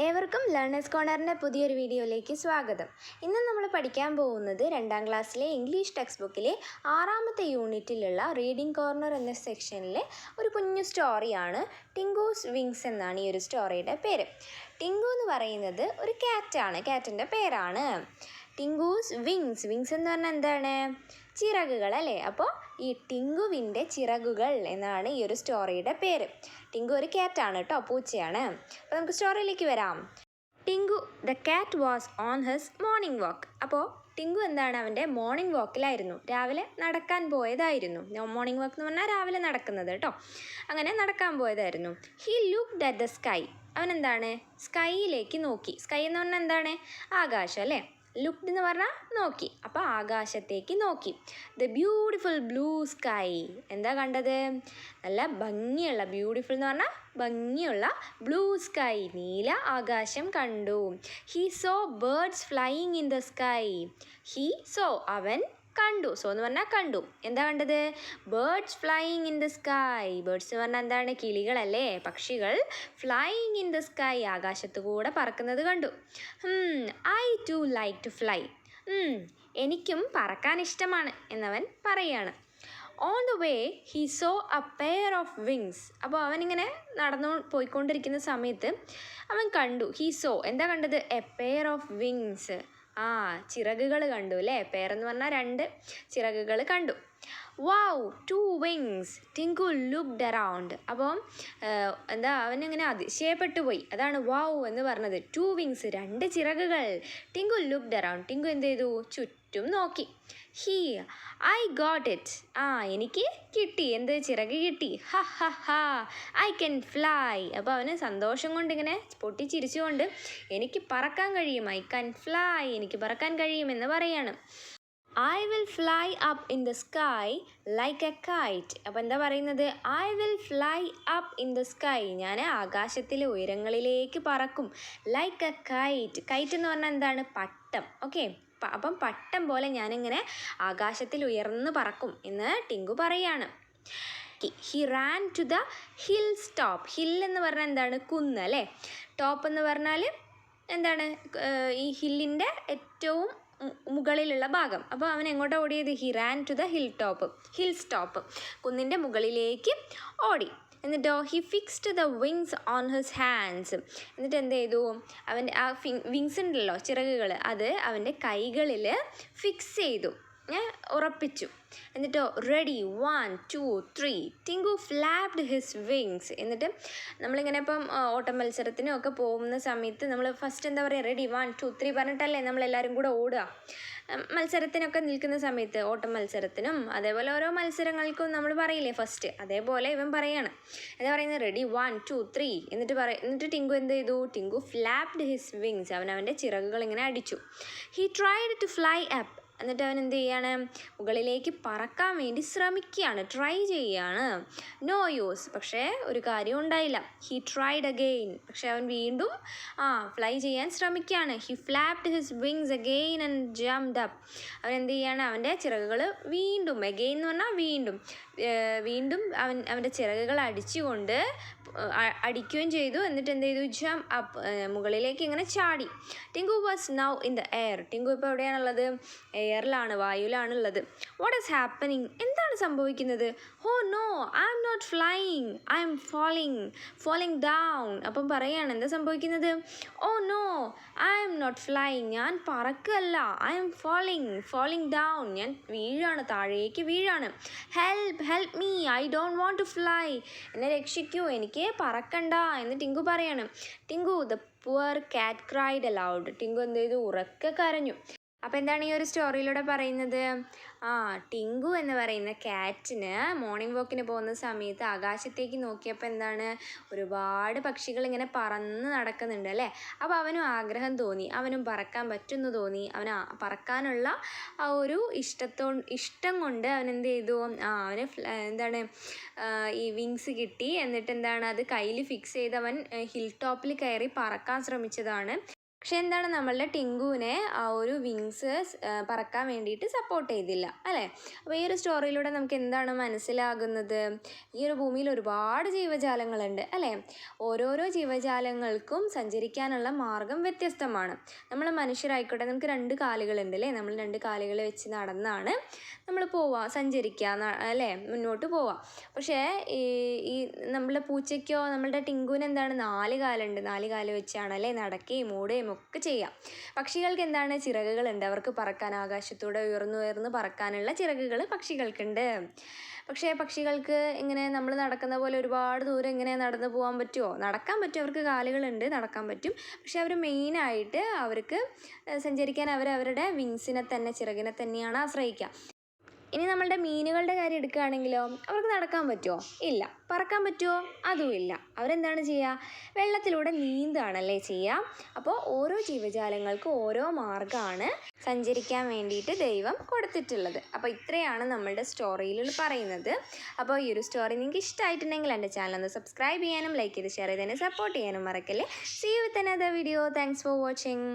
ഏവർക്കും ലേണേഴ്സ് കോർണറിൻ്റെ പുതിയൊരു വീഡിയോയിലേക്ക് സ്വാഗതം. ഇന്ന് നമ്മൾ പഠിക്കാൻ പോകുന്നത് 2ാം ക്ലാസ്സിലെ ഇംഗ്ലീഷ് ടെക്സ്റ്റ് ബുക്കിലെ 6ാമത്തെ യൂണിറ്റിലുള്ള റീഡിംഗ് കോർണർ എന്ന സെക്ഷനിലെ ഒരു കുഞ്ഞു സ്റ്റോറിയാണ്. ടിങ്കൂസ് വിങ്സ് എന്നാണ് ഈ ഒരു സ്റ്റോറിയുടെ പേര്. ടിങ്കു എന്ന് പറയുന്നത് ഒരു ക്യാറ്റാണ്, ക്യാറ്റിൻ്റെ പേരാണ്. ടിങ്കൂസ് വിങ്സ്, വിങ്സ് എന്ന് പറഞ്ഞാൽ എന്താണ്? ചിറകുകൾ അല്ലേ? അപ്പോൾ ഈ ടിങ്കുവിൻ്റെ ചിറകുകൾ എന്നാണ് ഈ ഒരു സ്റ്റോറിയുടെ പേര്. ടിങ്കു ഒരു ക്യാറ്റാണ് കേട്ടോ, പൂച്ചയാണ്. അപ്പോൾ നമുക്ക് സ്റ്റോറിയിലേക്ക് വരാം. Tinku the cat was on his morning walk. അപ്പോൾ ടിങ്കു എന്താണ്? അവൻ്റെ മോർണിംഗ് വാക്കിലായിരുന്നു, രാവിലെ നടക്കാൻ പോയതായിരുന്നു. മോർണിംഗ് വാക്ക് എന്ന് പറഞ്ഞാൽ രാവിലെ നടക്കുന്നത് കേട്ടോ. അങ്ങനെ നടക്കാൻ പോയതായിരുന്നു. He looked at the sky. അവൻ എന്താണ്? സ്കൈയിലേക്ക് നോക്കി. സ്കൈ എന്ന് പറഞ്ഞാൽ എന്താണ്? ആകാശം അല്ലേ? ലുക്ക്ഡ് എന്ന് പറഞ്ഞാൽ നോക്കി, അപ്പോൾ ആകാശത്തേക്ക് നോക്കി. The beautiful blue sky. എന്താ കണ്ടത്? നല്ല ഭംഗിയുള്ള, ബ്യൂട്ടിഫുൾ എന്ന് പറഞ്ഞാൽ ഭംഗിയുള്ള ബ്ലൂ സ്കൈ, നീല ആകാശം കണ്ടു. He so birds flying in the sky. He so അവൻ കണ്ടു. സോ എന്ന് പറഞ്ഞാൽ കണ്ടു. എന്താ കണ്ടത്? Birds flying in the sky. Birds എന്ന് പറഞ്ഞാൽ എന്താണ്? കിളികളല്ലേ, പക്ഷികൾ. ഫ്ലൈയിങ് ഇൻ ദ സ്കൈ, ആകാശത്ത് കൂടെ പറക്കുന്നത് കണ്ടു. I too like to fly. എനിക്കും പറക്കാൻ ഇഷ്ടമാണ് എന്നവൻ പറയാണ്. On the way he saw a pair of wings. അപ്പോൾ അവനിങ്ങനെ പോയിക്കൊണ്ടിരിക്കുന്ന സമയത്ത് അവൻ കണ്ടു. ഹി സോ എന്താ കണ്ടത്? A pair of wings. ചിറകുകൾ കണ്ടു അല്ലേ? പേരെന്ന് പറഞ്ഞാൽ 2 ചിറകുകൾ കണ്ടു. Wow, 2 wings. Tinku looked around. അപ്പം എന്താ, അവനിങ്ങനെ അതിശയപ്പെട്ടു പോയി. അതാണ് വൗ എന്ന് പറഞ്ഞത്. 2 വിങ്സ്, 2 ചിറകുകൾ. Tinku looked around. ടിങ്കു എന്ത് ചെയ്തു? ചുറ്റും നോക്കി. I got it. എനിക്ക് കിട്ടി. എന്ത്? ചിറക് കിട്ടി. ഹ ഹ ഹ, ഐ ക്യാൻ ഫ്ലൈ. അപ്പോൾ അവന് സന്തോഷം കൊണ്ട് ഇങ്ങനെ പൊട്ടിച്ചിരിച്ചുകൊണ്ട് എനിക്ക് പറക്കാൻ കഴിയും. ഐ ക്യാൻ ഫ്ലൈ, എനിക്ക് പറക്കാൻ കഴിയുമെന്ന് പറയാണ്. I will fly up in the sky like A KITE. അപ്പോൾ എന്താ പറയുന്നത്? I will fly up in the sky. ഞാൻ ആകാശത്തിലെ ഉയരങ്ങളിലേക്ക് പറക്കും. Like A KITE. കൈറ്റ് എന്ന് പറഞ്ഞാൽ എന്താണ്? പട്ടം. ഓക്കെ, അപ്പം പട്ടം പോലെ ഞാനിങ്ങനെ ആകാശത്തിൽ ഉയർന്ന് പറക്കും എന്ന് ടിങ്കു പറയാണ്. He ran to the hilltop. Hill എന്ന് പറഞ്ഞാൽ എന്താണ്? കുന്ന് അല്ലേ? ടോപ്പ് എന്ന് പറഞ്ഞാൽ എന്താണ്? ഈ ഹില്ലിൻ്റെ ഏറ്റവും മുകളിലുള്ള ഭാഗം. അപ്പോൾ അവൻ എങ്ങോട്ടാണ് ഓടിയത്? He ran to the hilltop, കുന്നിൻ്റെ മുകളിലേക്ക് ഓടി. എന്നിട്ടോ he fixed the wings on his hands. എന്നിട്ട് എന്ത് ചെയ്തു? അവൻ്റെ ആ വിങ്സ് ഉണ്ടല്ലോ, ചിറകുകൾ, അത് അവൻ്റെ കൈകളിൽ ഫിക്സ് ചെയ്തു, ഉറപ്പിച്ചു. എന്നിട്ടോ ready 1 2 3 Tinku flapped his wings. എന്നിട്ട് നമ്മളിങ്ങനെ ഇപ്പം ഓട്ട മത്സരത്തിനൊക്കെ പോകുന്ന സമയത്ത് നമ്മൾ ഫസ്റ്റ് എന്താ പറയുക? റെഡി 1 2 3 പറഞ്ഞിട്ടല്ലേ നമ്മളെല്ലാവരും കൂടെ ഓടുക. മത്സരത്തിനൊക്കെ നിൽക്കുന്ന സമയത്ത്, ഓട്ട മത്സരത്തിനും അതേപോലെ ഓരോ മത്സരങ്ങൾക്കും നമ്മൾ പറയില്ലേ ഫസ്റ്റ്, അതേപോലെ ഇവൻ പറയാണ്. എന്താ പറയുന്നത്? റെഡി 1 2 3 എന്നിട്ട് ടിങ്കു എന്ത് ചെയ്തു? Tinku flapped his wings. അവൻ്റെ ചിറകുകൾ ഇങ്ങനെ അടിച്ചു. He tried to fly up. എന്നിട്ട് അവൻ എന്ത് ചെയ്യാണ്? മുകളിലേക്ക് പറക്കാൻ വേണ്ടി ശ്രമിക്കുകയാണ്, ട്രൈ ചെയ്യുകയാണ്. No use. പക്ഷേ ഒരു കാര്യം ഉണ്ടായില്ല. He tried again. പക്ഷെ അവൻ വീണ്ടും ഫ്ലൈ ചെയ്യാൻ ശ്രമിക്കുകയാണ്. He flapped his wings again and jumped up. അവൻ എന്ത് ചെയ്യാണ്? അവൻ്റെ ചിറകുകൾ വീണ്ടും, അഗെയിൻ എന്ന് പറഞ്ഞാൽ വീണ്ടും അവൻ്റെ ചിറകുകൾ അടിക്കുകയും ചെയ്തു. എന്നിട്ട് എന്ത് ചെയ്തു? ജംപ് അപ്പ്, മുകളിലേക്ക് ഇങ്ങനെ ചാടി. Tinku was now in the air. Tinku ഇപ്പോൾ എവിടെയാണുള്ളത്? എയറിലാണ്, വായുവിലാണുള്ളത്. What is happening? എന്താണ് സംഭവിക്കുന്നത്? Oh no, I'm not flying, I'm falling down. അപ്പം പറയാണ് എന്താ സംഭവിക്കുന്നത്? Oh no, I'm not flying, ഞാൻ പറക്കല്ല. ഐ എം ഫോളിങ് ഡൗൺ, ഞാൻ വീഴാണ്, താഴേക്ക് വീഴാണ്. Help me, I don't want to fly. എന്നെ രക്ഷിക്കൂ, എനിക്ക് പറക്കണ്ട എന്ന് ടിങ്കു പറയാണ്. Tinku the poor cat cried allowed. Tinku എന്ത് ചെയ്തു? ഉറക്കെ കരഞ്ഞു. അപ്പോൾ എന്താണ് ഈ ഒരു സ്റ്റോറിയിലൂടെ പറയുന്നത്? ടിങ്കു എന്ന് പറയുന്ന ക്യാറ്റിന് മോർണിംഗ് വാക്കിന് പോകുന്ന സമയത്ത് ആകാശത്തേക്ക് നോക്കിയപ്പോൾ എന്താണ്? ഒരുപാട് പക്ഷികൾ ഇങ്ങനെ പറന്ന് നടക്കുന്നുണ്ട് അല്ലേ? അപ്പോൾ അവനും ആഗ്രഹം തോന്നി, അവനും പറക്കാൻ പറ്റുമെന്ന് തോന്നി. അവന് പറക്കാനുള്ള ആ ഒരു ഇഷ്ടം കൊണ്ട് അവൻ എന്ത് ചെയ്തു? അവന് എന്താണ് ഈ വിങ്സ് കിട്ടി. എന്നിട്ട് എന്താണ്? അത് കയ്യിൽ ഫിക്സ് ചെയ്ത് അവൻ ഹിൽ ടോപ്പിൽ കയറി പറക്കാൻ ശ്രമിച്ചതാണ്. പക്ഷെ എന്താണ് നമ്മളുടെ ടിങ്കുവിനെ ആ ഒരു വിങ്സ് പറക്കാൻ വേണ്ടിയിട്ട് സപ്പോർട്ട് ചെയ്തില്ല അല്ലേ. അപ്പോൾ ഈ ഒരു സ്റ്റോറിയിലൂടെ നമുക്ക് എന്താണ് മനസ്സിലാകുന്നത്? ഈ ഒരു ഭൂമിയിൽ ഒരുപാട് ജീവജാലങ്ങളുണ്ട് അല്ലേ. ഓരോരോ ജീവജാലങ്ങൾക്കും സഞ്ചരിക്കാനുള്ള മാർഗം വ്യത്യസ്തമാണ്. നമ്മൾ മനുഷ്യരായിക്കോട്ടെ, നമുക്ക് 2 കാലുകളുണ്ട് അല്ലേ. നമ്മൾ 2 കാലുകൾ വെച്ച് നടന്നാണ് നമ്മൾ സഞ്ചരിക്കുക അല്ലേ, മുന്നോട്ട് പോവുക. പക്ഷേ ഈ നമ്മളുടെ പൂച്ചയ്ക്കോ നമ്മളുടെ ടിങ്കുവിന് എന്താണ് 4 കാലുണ്ട്. 4 കാല് വെച്ചാണ് അല്ലേ നടക്കുകയും ഓടുകയും ഒക്കെ ചെയ്യാം. പക്ഷികൾക്ക് എന്താണ് ചിറകുകളുണ്ട്. അവർക്ക് പറക്കാൻ ആകാശത്തൂടെ ഉയർന്ന് പറക്കാനുള്ള ചിറകുകൾ പക്ഷികൾക്കുണ്ട്. പക്ഷേ പക്ഷികൾക്ക് ഇങ്ങനെ നമ്മൾ നടക്കുന്ന പോലെ ഒരുപാട് ദൂരം ഇങ്ങനെ നടന്നു പോകാൻ പറ്റുമോ? നടക്കാൻ പറ്റും, അവർക്ക് കാലുകളുണ്ട്, നടക്കാൻ പറ്റും. പക്ഷെ അവർ മെയിനായിട്ട് അവർക്ക് സഞ്ചരിക്കാൻ അവരവരുടെ വിങ്സിനെ തന്നെ, ചിറകിനെ തന്നെയാണ് ആശ്രയിക്കുക. ഇനി നമ്മളുടെ മീനുകളുടെ കാര്യം എടുക്കുകയാണെങ്കിലോ, അവർക്ക് നടക്കാൻ പറ്റുമോ? ഇല്ല. പറക്കാൻ പറ്റുമോ? അതുമില്ല. അവരെന്താണ് ചെയ്യുക? വെള്ളത്തിലൂടെ നീന്തുകയാണല്ലേ ചെയ്യുക. അപ്പോൾ ഓരോ ജീവജാലങ്ങൾക്കും ഓരോ മാർഗ്ഗമാണ് സഞ്ചരിക്കാൻ വേണ്ടിയിട്ട് ദൈവം കൊടുത്തിട്ടുള്ളത്. അപ്പോൾ ഇത്രയാണ് നമ്മളുടെ സ്റ്റോറിയിൽ പറയുന്നത്. അപ്പോൾ ഈ ഒരു സ്റ്റോറി നിങ്ങൾക്ക് ഇഷ്ടമായിട്ടുണ്ടെങ്കിൽ എൻ്റെ ചാനൽ ഒന്ന് സബ്സ്ക്രൈബ് ചെയ്യാനും ലൈക്ക് ചെയ്ത് ഷെയർ ചെയ്തതിനെ സപ്പോർട്ട് ചെയ്യാനും മറക്കല്ലേ. See you with another video. Thanks for watching.